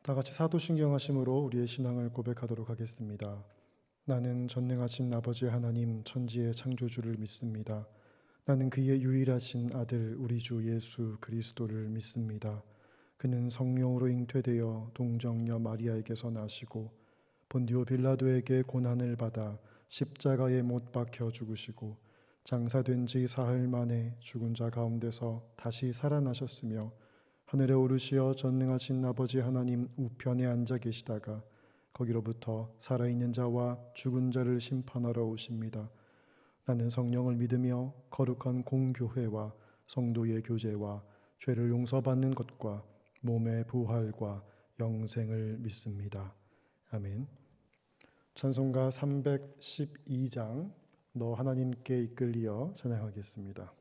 다 같이 사도신경 하심으로 우리의 신앙을 고백하도록 하겠습니다. 나는 전능하신 아버지 하나님 천지의 창조주를 믿습니다. 나는 그의 유일하신 아들 우리 주 예수 그리스도를 믿습니다. 그는 성령으로 잉태되어 동정녀 마리아에게서 나시고 본디오 빌라도에게 고난을 받아 십자가에 못 박혀 죽으시고 장사된 지 사흘 만에 죽은 자 가운데서 다시 살아나셨으며 하늘에 오르시어 전능하신 아버지 하나님 우편에 앉아 계시다가 거기로부터 살아있는 자와 죽은 자를 심판하러 오십니다. 나는 성령을 믿으며 거룩한 공교회와 성도의 교제와 죄를 용서받는 것과 몸의 부활과 영생을 믿습니다. 아멘. 찬송가 312장 너 하나님께 이끌리어 찬양하겠습니다.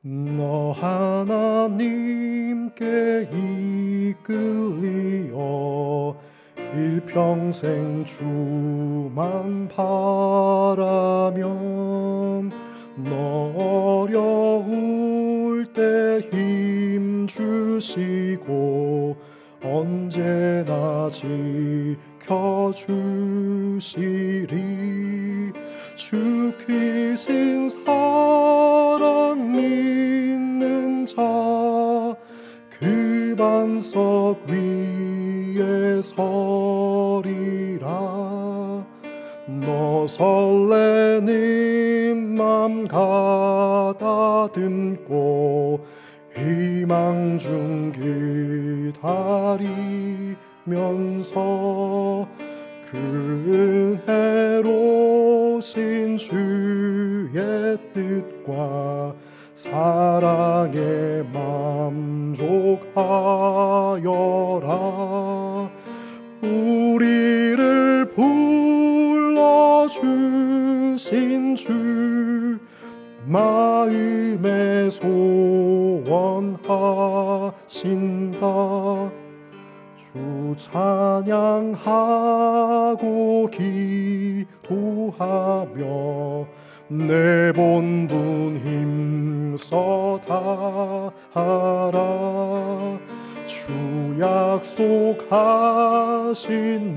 너 하나님께 이끌리어 일평생 주만 바라면 너 어려울 때 힘 주시고 언제나 지켜주시리. 주 크신 사랑 믿는 자 그 반석 위에 서리라. 너 설레는 맘 가다듬고 희망 중 기다리면서 그 은혜로신 주의 뜻과 사랑에 만족하여라. 우리를 불러주신 주 마음에 소원하신다. 주 찬양하고 기도하며 내 본분 힘써 다하라. 주 약속하신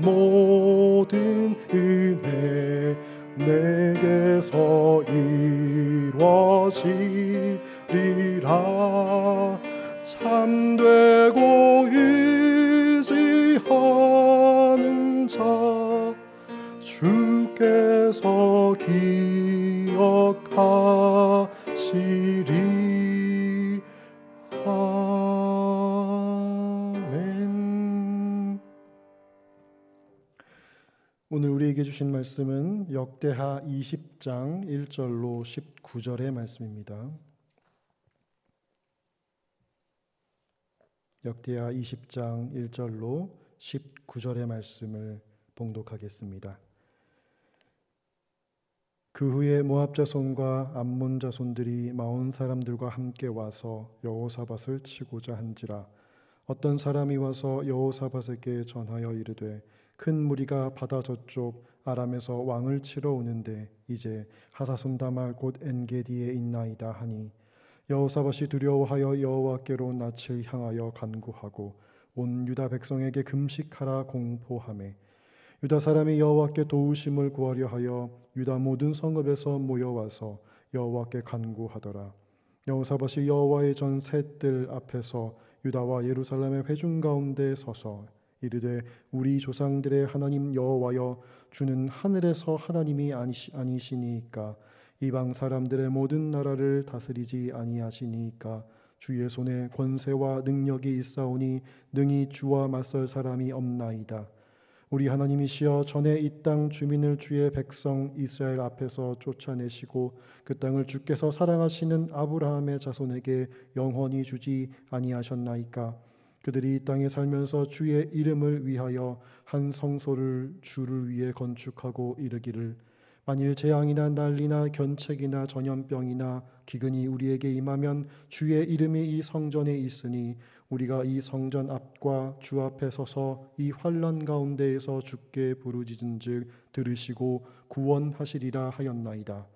모든 은혜 내게서 이루어지리라. 참되고 의지하는 자 주께서 기억하시리. 아멘. 오늘 우리에게 주신 말씀은 역대하 20장 1절로 19절의 말씀입니다. 역대하 20장 1절로 19절의 말씀을 봉독하겠습니다. 그 후에 모압 자손과 암몬 자손들이 마온 사람들과 함께 와서 여호사밧을 치고자 한지라. 어떤 사람이 와서 여호사밧에게 전하여 이르되 큰 무리가 바다 저쪽 아람에서 왕을 치러 오는데 이제 하사손다말 곧 엔게디에 있나이다 하니 여호사밧이 두려워하여 여호와께로 낯을 향하여 간구하고 온 유다 백성에게 금식하라 공포하매 유다 사람이 여호와께 도우심을 구하려 하여 유다 모든 성읍에서 모여와서 여호와께 간구하더라. 여호사밧이 여호와의 전 셋들 앞에서 유다와 예루살렘의 회중 가운데 서서 이르되 우리 조상들의 하나님 여호와여 주는 하늘에서 하나님이 아니시니까 이방 사람들의 모든 나라를 다스리지 아니하시니까 주의 손에 권세와 능력이 있사오니 능히 주와 맞설 사람이 없나이다. 우리 하나님이시여 전에 이 땅 주민을 주의 백성 이스라엘 앞에서 쫓아내시고 그 땅을 주께서 사랑하시는 아브라함의 자손에게 영원히 주지 아니하셨나이까. 그들이 이 땅에 살면서 주의 이름을 위하여 한 성소를 주를 위해 건축하고 이르기를 만일 재앙이나 난리나 견책이나 전염병이나 기근이 우리에게 임하면 주의 이름이 이 성전에 있으니 우리가 이 성전 앞과 주 앞에 서서 이 환난 가운데에서 주께 부르짖은즉 들으시고 구원하시리라 하였나이다.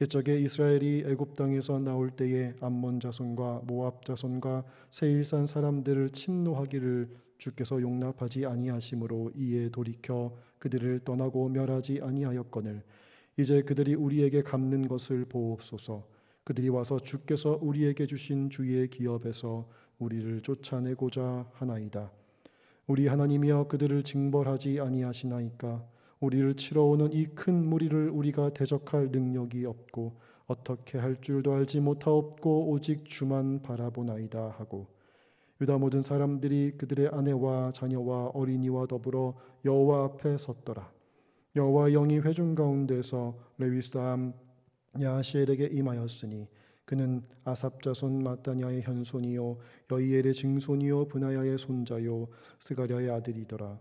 옛적에 이스라엘이 애굽 땅에서 나올 때에 암몬 자손과 모압 자손과 세일산 사람들을 침노하기를 주께서 용납하지 아니하심으로 이에 돌이켜 그들을 떠나고 멸하지 아니하였거늘 이제 그들이 우리에게 갚는 것을 보옵소서. 그들이 와서 주께서 우리에게 주신 주의 기업에서 우리를 쫓아내고자 하나이다. 우리 하나님이여 그들을 징벌하지 아니하시나이까. 우리를 치러 오는 이 큰 무리를 우리가 대적할 능력이 없고 어떻게 할 줄도 알지 못하옵고 오직 주만 바라보나이다 하고 유다 모든 사람들이 그들의 아내와 자녀와 어린이와 더불어 여호와 앞에 섰더라. 여호와 영이 회중 가운데서 레위 사람 야하시엘에게 임하였으니 그는 아삽 자손 마따냐의 현손이요 여이엘의 증손이요 브나야의 손자요 스가랴의 아들이더라.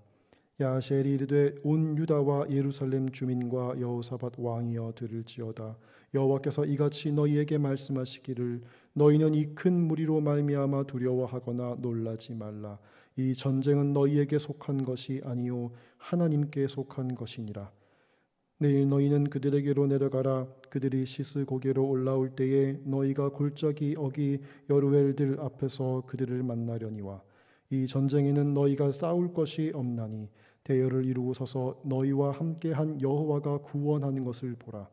야하시엘이 이르되 온 유다와 예루살렘 주민과 여호사밧 왕이여 들을지어다. 여호와께서 이같이 너희에게 말씀하시기를 너희는 이 큰 무리로 말미암아 두려워하거나 놀라지 말라. 이 전쟁은 너희에게 속한 것이 아니요 하나님께 속한 것이니라. 내일 너희는 그들에게로 내려가라. 그들이 시스 고개로 올라올 때에 너희가 골짜기 어기 여루엘들 앞에서 그들을 만나려니와 이 전쟁에는 너희가 싸울 것이 없나니 대열을 이루고 서서 너희와 함께한 여호와가 구원하는 것을 보라.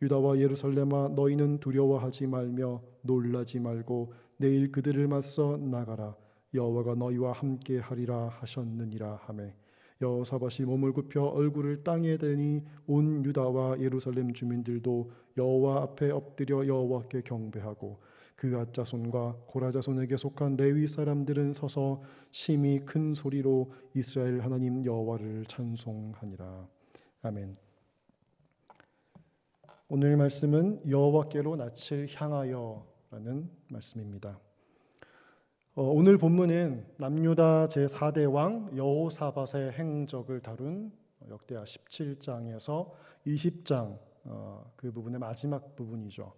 유다와 예루살렘아 너희는 두려워하지 말며 놀라지 말고 내일 그들을 맞서 나가라. 여호와가 너희와 함께하리라 하셨느니라 하매 여호사밧이 몸을 굽혀 얼굴을 땅에 대니 온 유다와 예루살렘 주민들도 여호와 앞에 엎드려 여호와께 경배하고 그앗 자손과 고라 자손에게 속한 레위 사람들은 서서 심히 큰 소리로 이스라엘 하나님 여호와를 찬송하니라. 아멘. 오늘 말씀은 여호와께로 낯을 향하여라는 말씀입니다. 오늘 본문은 남유다 제4대 왕 여호사밧의 행적을 다룬 역대하 17장에서 20장 그 부분의 마지막 부분이죠.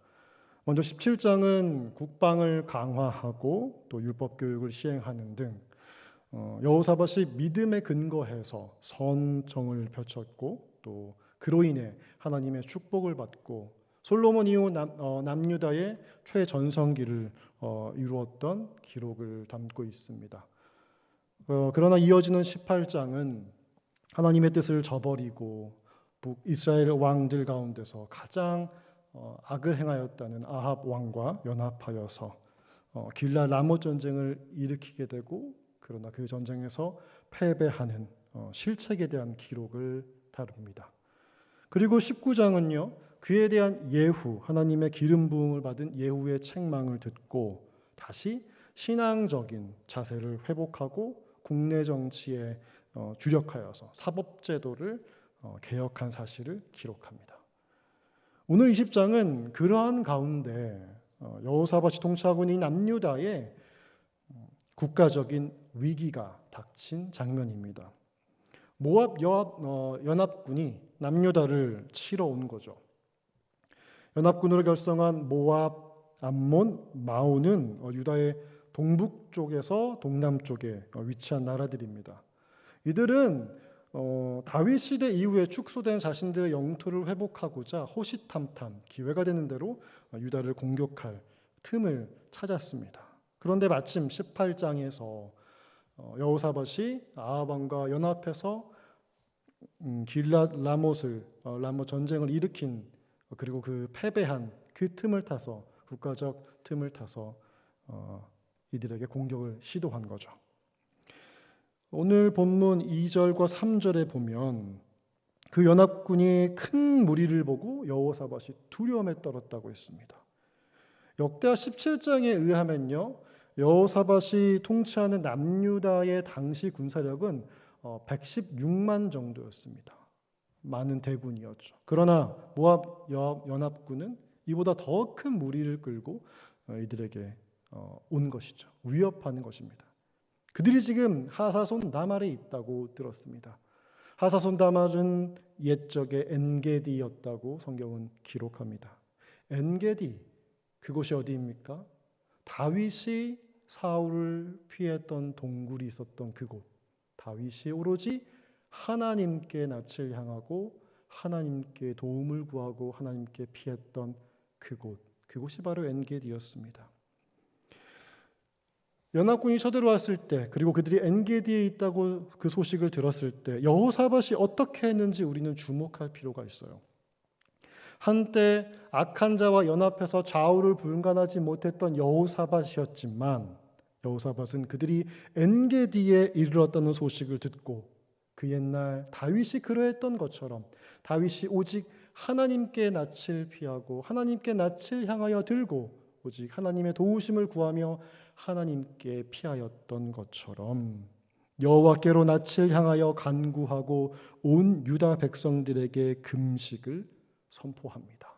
먼저 17장은 국방을 강화하고 또 율법 교육을 시행하는 등 여호사밧이 믿음에 근거해서 선정을 펼쳤고 또 그로 인해 하나님의 축복을 받고 솔로몬 이후 남유다의 최전성기를 이루었던 기록을 담고 있습니다. 그러나 이어지는 18장은 하나님의 뜻을 저버리고 이스라엘 왕들 가운데서 가장 악을 행하였다는 아합 왕과 연합하여서 길라 라못 전쟁을 일으키게 되고 그러나 그 전쟁에서 패배하는 실책에 대한 기록을 다룹니다. 그리고 19장은요. 그에 대한 예후, 하나님의 기름 부음을 받은 예후의 책망을 듣고 다시 신앙적인 자세를 회복하고 국내 정치에 주력하여서 사법제도를 개혁한 사실을 기록합니다. 오늘 20장은 그러한 가운데 여호사밧이 통치하고 있는 남유다에 국가적인 위기가 닥친 장면입니다. 모압 연합군이 남유다를 치러 온 거죠. 연합군으로 결성한 모압, 암몬, 마온은 유다의 동북쪽에서 동남쪽에 위치한 나라들입니다. 이들은 다윗 시대 이후에 축소된 자신들의 영토를 회복하고자 호시탐탐 기회가 되는 대로 유다를 공격할 틈을 찾았습니다. 그런데 마침 18장에서 여호사밧이 아합 왕과 연합해서 길랏 라못 전쟁을 일으킨 그리고 그 패배한 그 틈을 타서 국가적 틈을 타서 이들에게 공격을 시도한 거죠. 오늘 본문 2절과 3절에 보면 그 연합군이 큰 무리를 보고 여호사밧이 두려움에 떨었다고 했습니다. 역대하 17장에 의하면요. 여호사밧이 통치하는 남유다의 당시 군사력은 116만 정도였습니다. 많은 대군이었죠. 그러나 모압 연합군은 이보다 더 큰 무리를 끌고 이들에게 온 것이죠. 위협하는 것입니다. 그들이 지금 하사손 다말에 있다고 들었습니다. 하사손 다말은 옛적의 엔게디였다고 성경은 기록합니다. 엔게디, 그곳이 어디입니까? 다윗이 사울을 피했던 동굴이 있었던 그곳, 다윗이 오로지 하나님께 낯을 향하고 하나님께 도움을 구하고 하나님께 피했던 그곳이 바로 엔게디였습니다. 연합군이 쳐들어왔을 때, 그리고 그들이 엔게디에 있다고 그 소식을 들었을 때 여호사밧이 어떻게 했는지 우리는 주목할 필요가 있어요. 한때 악한 자와 연합해서 좌우를 분간하지 못했던 여호사밧이었지만, 여호사밧은 그들이 엔게디에 이르렀다는 소식을 듣고 그 옛날 다윗이 그러했던 것처럼 다윗이 오직 하나님께 낯을 피하고 하나님께 낯을 향하여 들고 오직 하나님의 도우심을 구하며 하나님께 피하였던 것처럼 여호와께로 낯을 향하여 간구하고 온 유다 백성들에게 금식을 선포합니다.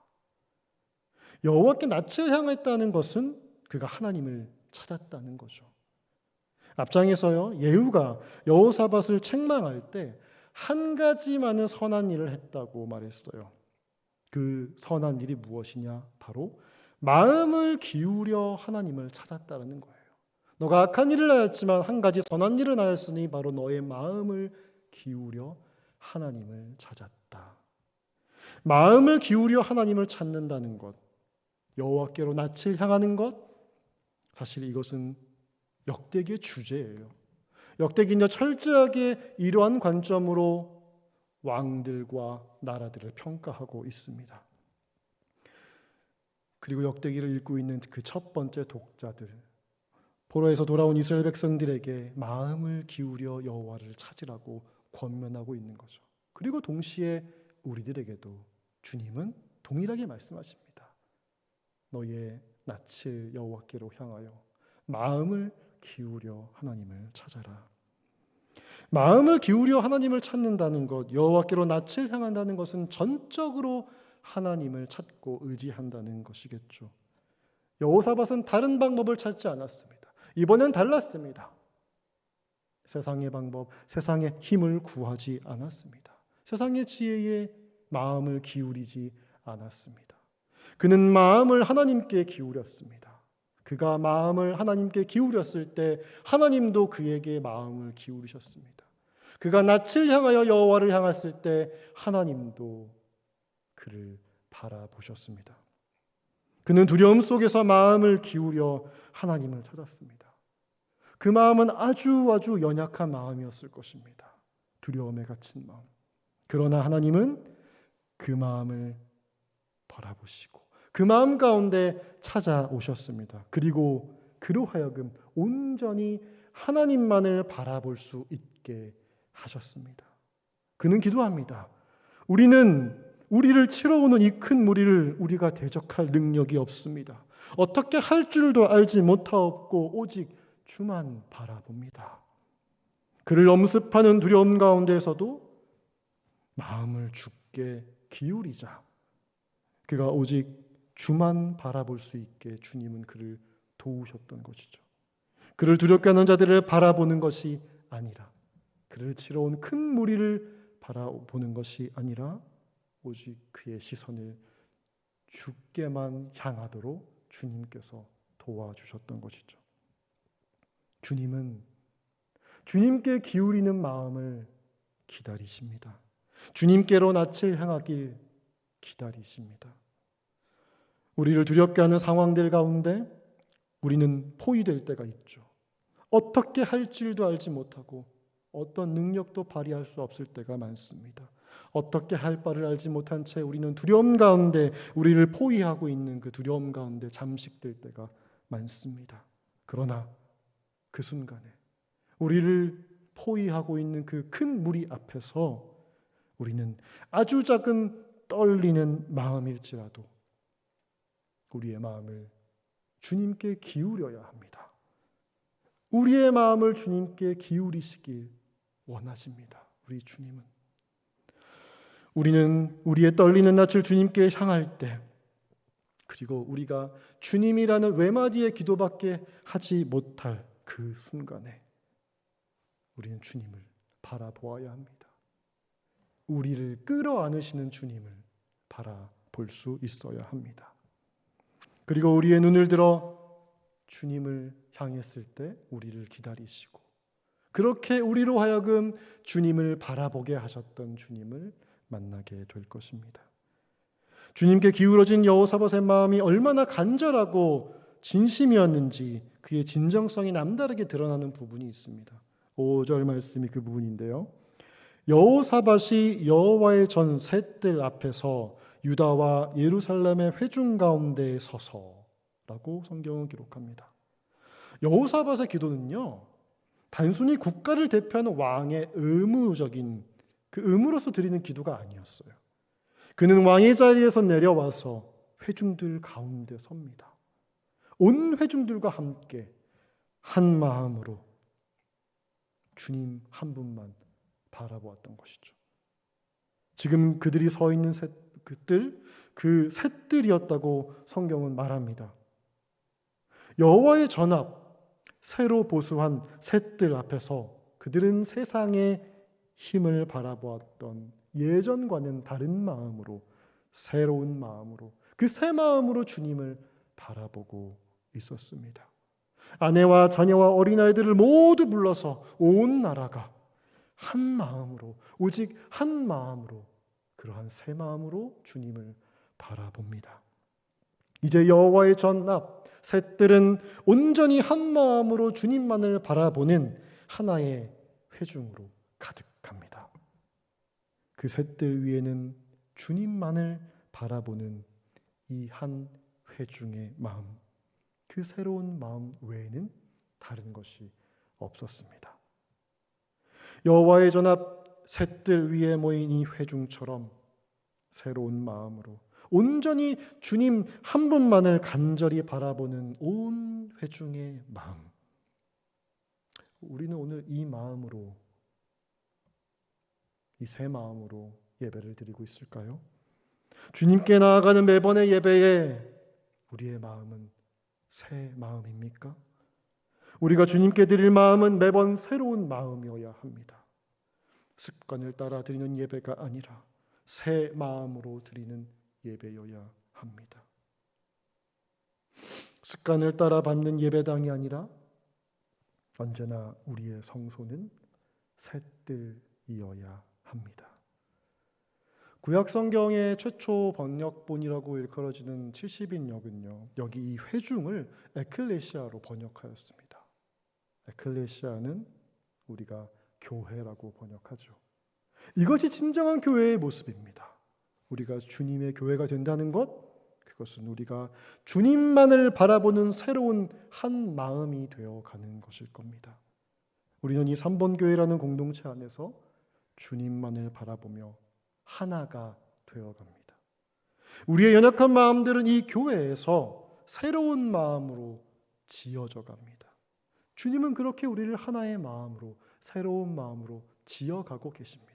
여호와께 낯을 향했다는 것은 그가 하나님을 찾았다는 거죠. 앞장에서요, 예후가 여호사밧을 책망할 때 한 가지만은 선한 일을 했다고 말했어요. 그 선한 일이 무엇이냐? 바로 마음을 기울여 하나님을 찾았다는 거예요. 너가 악한 일을 하였지만 한 가지 선한 일을 하였으니 바로 너의 마음을 기울여 하나님을 찾았다. 마음을 기울여 하나님을 찾는다는 것, 여호와께로 낯을 향하는 것, 사실 이것은 역대기의 주제예요. 역대기는 철저하게 이러한 관점으로 왕들과 나라들을 평가하고 있습니다. 그리고 역대기를 읽고 있는 그 첫 번째 독자들, 포로에서 돌아온 이스라엘 백성들에게 마음을 기울여 여호와를 찾으라고 권면하고 있는 거죠. 그리고 동시에 우리들에게도 주님은 동일하게 말씀하십니다. 너의 낯을 여호와께로 향하여 마음을 기울여 하나님을 찾아라. 마음을 기울여 하나님을 찾는다는 것, 여호와께로 낯을 향한다는 것은 전적으로 하나님을 찾고 의지한다는 것이겠죠. 여호사밧은 다른 방법을 찾지 않았습니다. 이번엔 달랐습니다. 세상의 방법, 세상의 힘을 구하지 않았습니다. 세상의 지혜에 마음을 기울이지 않았습니다. 그는 마음을 하나님께 기울였습니다. 그가 마음을 하나님께 기울였을 때 하나님도 그에게 마음을 기울이셨습니다. 그가 낯을 향하여 여호와를 향했을 때 하나님도 그를 바라보셨습니다. 그는 두려움 속에서 마음을 기울여 하나님을 찾았습니다. 그 마음은 아주 연약한 마음이었을 것입니다. 두려움에 갇힌 마음. 그러나 하나님은 그 마음을 바라보시고 그 마음 가운데 찾아오셨습니다. 그리고 그로 하여금 온전히 하나님만을 바라볼 수 있게 하셨습니다. 그는 기도합니다. 우리를 치러오는 이 큰 무리를 우리가 대적할 능력이 없습니다. 어떻게 할 줄도 알지 못하옵고 오직 주만 바라봅니다. 그를 엄습하는 두려움 가운데에서도 마음을 주께 기울이자. 그가 오직 주만 바라볼 수 있게 주님은 그를 도우셨던 것이죠. 그를 두렵게 하는 자들을 바라보는 것이 아니라, 그를 치러온 큰 무리를 바라보는 것이 아니라 오직 그의 시선을 주께만 향하도록 주님께서 도와주셨던 것이죠. 주님은 주님께 기울이는 마음을 기다리십니다. 주님께로 낯을 향하길 기다리십니다. 우리를 두렵게 하는 상황들 가운데 우리는 포위될 때가 있죠. 어떻게 할 줄도 알지 못하고 어떤 능력도 발휘할 수 없을 때가 많습니다. 어떻게 할 바를 알지 못한 채 우리는 두려움 가운데 우리를 포위하고 있는 그 두려움 가운데 잠식될 때가 많습니다. 그러나 그 순간에 우리를 포위하고 있는 그 큰 무리 앞에서 우리는 아주 작은 떨리는 마음일지라도 우리의 마음을 주님께 기울여야 합니다. 우리의 마음을 주님께 기울이시길 원하십니다. 우리 주님은. 우리는 우리의 떨리는 낯을 주님께 향할 때, 그리고 우리가 주님이라는 외마디의 기도밖에 하지 못할 그 순간에 우리는 주님을 바라보아야 합니다. 우리를 끌어안으시는 주님을 바라볼 수 있어야 합니다. 그리고 우리의 눈을 들어 주님을 향했을 때 우리를 기다리시고 그렇게 우리로 하여금 주님을 바라보게 하셨던 주님을 만나게 될 것입니다. 주님께 기울어진 여호사밧의 마음이 얼마나 간절하고 진심이었는지 그의 진정성이 남다르게 드러나는 부분이 있습니다. 5절 말씀이 그 부분인데요. 여호사밧이 여호와의 전 셋들 앞에서 유다와 예루살렘의 회중 가운데 서서라고 성경은 기록합니다. 여호사밧의 기도는요, 단순히 국가를 대표하는 왕의 의무적인 그 의무로서 드리는 기도가 아니었어요. 그는 왕의 자리에서 내려와서 회중들 가운데 섭니다. 온 회중들과 함께 한 마음으로 주님 한 분만 바라보았던 것이죠. 지금 그들이 서 있는 그 셋들이었다고 성경은 말합니다. 여호와의 전합, 새로 보수한 셋들 앞에서 그들은 세상의 힘을 바라보았던 예전과는 다른 마음으로, 새로운 마음으로, 그 새 마음으로 주님을 바라보고 있었습니다. 아내와 자녀와 어린아이들을 모두 불러서 온 나라가 한 마음으로, 오직 한 마음으로, 그러한 새 마음으로 주님을 바라봅니다. 이제 여호와의 전합 셋들은 온전히 한 마음으로 주님만을 바라보는 하나의 회중으로 가득합니다. 그 셋들 위에는 주님만을 바라보는 이 한 회중의 마음, 그 새로운 마음 외에는 다른 것이 없었습니다. 여호와의 전합 셋들 위에 모인 이 회중처럼 새로운 마음으로 온전히 주님 한 분만을 간절히 바라보는 온 회중의 마음, 우리는 오늘 이 마음으로, 이 새 마음으로 예배를 드리고 있을까요? 주님께 나아가는 매번의 예배에 우리의 마음은 새 마음입니까? 우리가 주님께 드릴 마음은 매번 새로운 마음이어야 합니다. 습관을 따라 드리는 예배가 아니라 새 마음으로 드리는 예배여야 합니다. 습관을 따라 밟는 예배당이 언제나 우리의 성소는 셋들이어야 합니다. 구약 성경의 최초 번역본이라고 일컬어지는 70인역은요, 여기 이 회중을 에클레시아로 번역하였습니다. 에클레시아는 우리가 교회라고 번역하죠. 이것이 진정한 교회의 모습입니다. 우리가 주님의 교회가 된다는 것, 그것은 우리가 주님만을 바라보는 새로운 한 마음이 되어가는 것일 겁니다. 우리는 이 3번 교회라는 공동체 안에서 주님만을 바라보며 하나가 되어갑니다. 우리의 연약한 마음들은 이 교회에서 새로운 마음으로 지어져 갑니다. 주님은 그렇게 우리를 하나의 마음으로, 새로운 마음으로 지어가고 계십니다.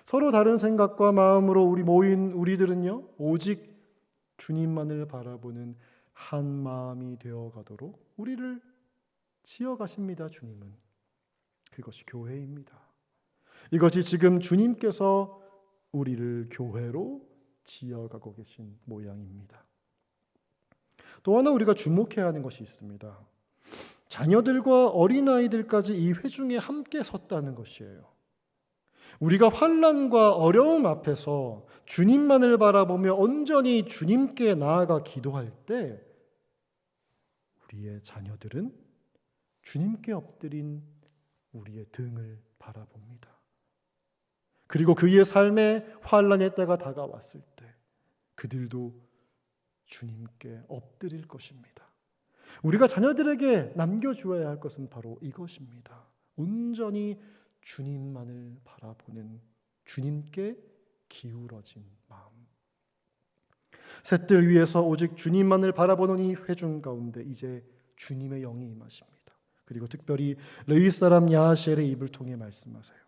서로 다른 생각과 마음으로 모인 우리들은요, 오직 주님만을 바라보는 한 마음이 되어가도록 우리를 지어가십니다. 주님은. 그것이 교회입니다. 이것이 지금 주님께서 우리를 교회로 지어가고 계신 모양입니다. 또 하나 우리가 주목해야 하는 것이 있습니다. 자녀들과 어린아이들까지 이 회중에 함께 섰다는 것이에요. 우리가 환난과 어려움 앞에서 주님만을 바라보며 온전히 주님께 나아가 기도할 때 우리의 자녀들은 주님께 엎드린 우리의 등을 바라봅니다. 그리고 그의 삶에 환난의 때가 다가왔을 때 그들도 주님께 엎드릴 것입니다. 우리가 자녀들에게 남겨주어야 할 것은 바로 이것입니다. 온전히 주님만을 바라보는, 주님께 기울어진 마음. 셋들 위에서 오직 주님만을 바라보는 이 회중 가운데 이제 주님의 영이 임하십니다. 그리고 특별히 레위 사람 야하시엘의 입을 통해 말씀하세요.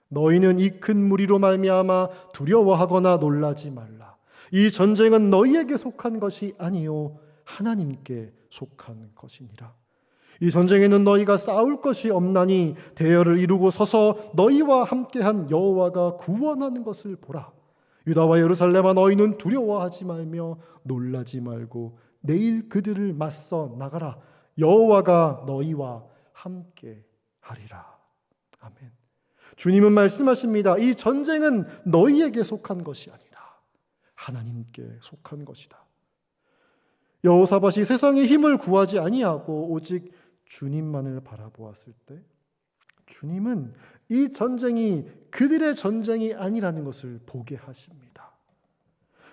너희는 이 큰 무리로 말미암아 두려워하거나 놀라지 말라. 이 전쟁은 너희에게 속한 것이 아니요 하나님께 속한 것이니라. 이 전쟁에는 너희가 싸울 것이 없나니 대열을 이루고 서서 너희와 함께한 여호와가 구원하는 것을 보라. 유다와 예루살렘아 너희는 두려워하지 말며 놀라지 말고 내일 그들을 맞서 나가라. 여호와가 너희와 함께 하리라. 아멘. 주님은 말씀하십니다. 이 전쟁은 너희에게 속한 것이 아니다. 하나님께 속한 것이다. 여호사밧이 세상의 힘을 구하지 아니하고 오직 주님만을 바라보았을 때 주님은 이 전쟁이 그들의 전쟁이 아니라는 것을 보게 하십니다.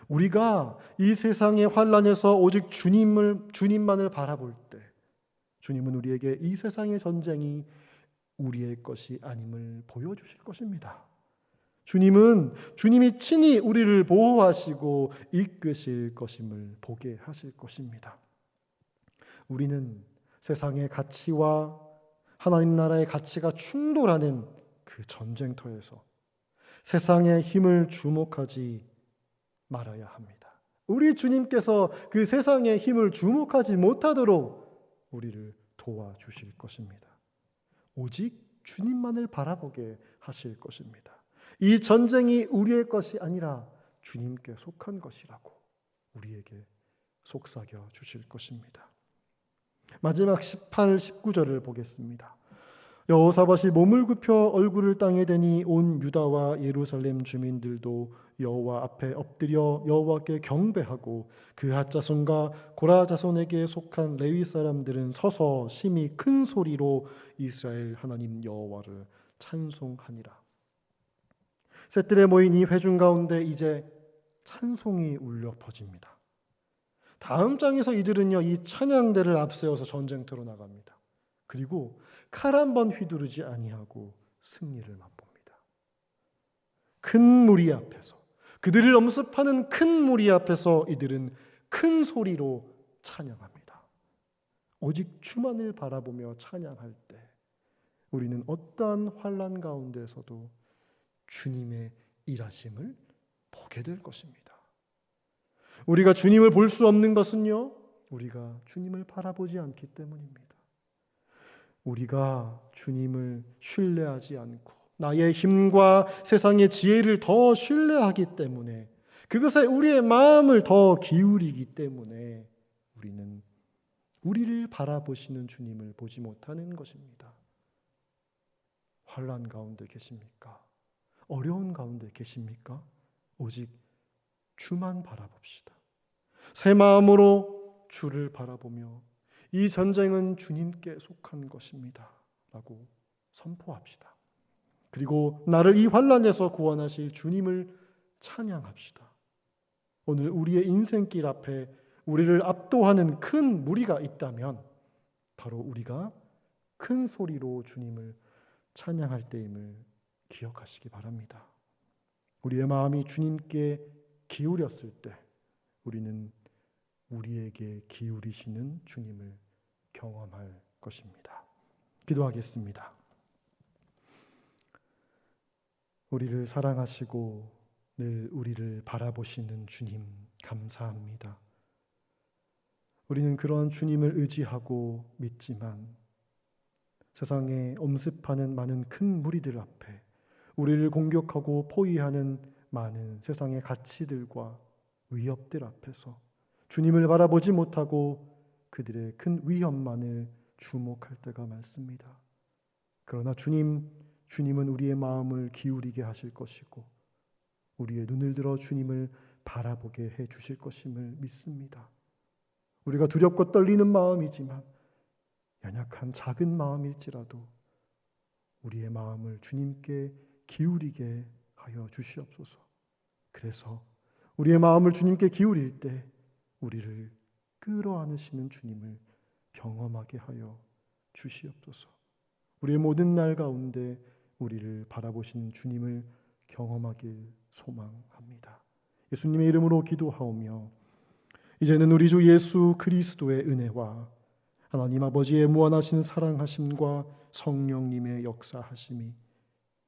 우리가 이 세상의 환난에서 오직 주님만을 바라볼 때 주님은 우리에게 이 세상의 전쟁이 우리의 것이 아님을 보여주실 것입니다. 주님이 친히 우리를 보호하시고 이끄실 것임을 보게 하실 것입니다. 우리는 세상의 가치와 하나님 나라의 가치가 충돌하는 그 전쟁터에서 세상의 힘을 주목하지 말아야 합니다. 우리 주님께서 그 세상의 힘을 주목하지 못하도록 우리를 도와주실 것입니다. 오직 주님만을 바라보게 하실 것입니다. 이 전쟁이 우리의 것이 아니라 주님께 속한 것이라고 우리에게 속삭여 주실 것입니다. 마지막 18, 19절을 보겠습니다. 여호사밧이 몸을 굽혀 얼굴을 땅에 대니 온 유다와 예루살렘 주민들도 여호와 앞에 엎드려 여호와께 경배하고 그핫 자손과 고라 자손에게 속한 레위 사람들은 서서 심히 큰 소리로 이스라엘 하나님 여호와를 찬송하니라. 셋들에 모인 이 회중 가운데 이제 찬송이 울려 퍼집니다. 다음 장에서 이들은요, 이 찬양대를 앞세워서 전쟁터로 나갑니다. 그리고 칼 한 번 휘두르지 아니하고 승리를 맛봅니다. 큰 무리 앞에서, 그들을 엄습하는 큰 무리 앞에서 이들은 큰 소리로 찬양합니다. 오직 주만을 바라보며 찬양할 때 우리는 어떠한 환난 가운데서도 주님의 일하심을 보게 될 것입니다. 우리가 주님을 볼 수 없는 것은요, 우리가 주님을 바라보지 않기 때문입니다. 우리가 주님을 신뢰하지 않고 나의 힘과 세상의 지혜를 더 신뢰하기 때문에, 그것에 우리의 마음을 더 기울이기 때문에 우리는 우리를 바라보시는 주님을 보지 못하는 것입니다. 환난 가운데 계십니까? 어려운 가운데 계십니까? 오직 주만 바라봅시다. 새 마음으로 주를 바라보며 이 전쟁은 주님께 속한 것입니다 라고 선포합시다. 그리고 나를 이 환난에서 구원하실 주님을 찬양합시다. 오늘 우리의 인생길 앞에 우리를 압도하는 큰 무리가 있다면 바로 우리가 큰 소리로 주님을 찬양할 때임을 기억하시기 바랍니다. 우리의 마음이 주님께 기울였을 때 우리는 우리에게 기울이시는 주님을 경험할 것입니다. 기도하겠습니다. 우리를 사랑하시고 늘 우리를 바라보시는 주님 감사합니다. 우리는 그런 주님을 의지하고 믿지만 세상에 엄습하는 많은 큰 무리들 앞에 우리를 공격하고 포위하는 많은 세상의 가치들과 위협들 앞에서 주님을 바라보지 못하고 그들의 큰 위협만을 주목할 때가 많습니다. 그러나 주님은 우리의 마음을 기울이게 하실 것이고 우리의 눈을 들어 주님을 바라보게 해 주실 것임을 믿습니다. 우리가 두렵고 떨리는 마음이지만 연약한 작은 마음일지라도 우리의 마음을 주님께 기울이게 하여 주시옵소서. 그래서 우리의 마음을 주님께 기울일 때 우리를 끌어안으시는 주님을 경험하게 하여 주시옵소서. 우리의 모든 날 가운데 우리를 바라보시는 주님을 경험하길 소망합니다. 예수님의 이름으로 기도하오며 이제는 우리 주 예수 그리스도의 은혜와 하나님 아버지의 무한하신 사랑하심과 성령님의 역사하심이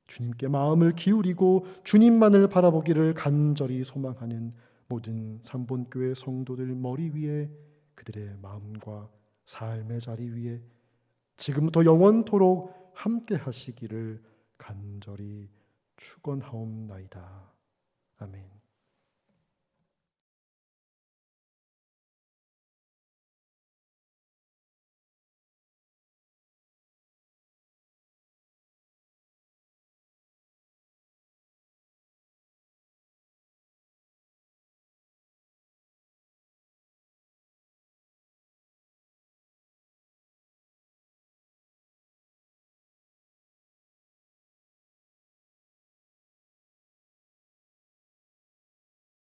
주님께 마음을 기울이고 주님만을 바라보기를 간절히 소망하는 모든 삼본교회 성도들 머리 위에 그들의 마음과 삶의 자리 위에 지금부터 영원토록 함께 하시기를 간절히 축원하옵나이다. 아멘.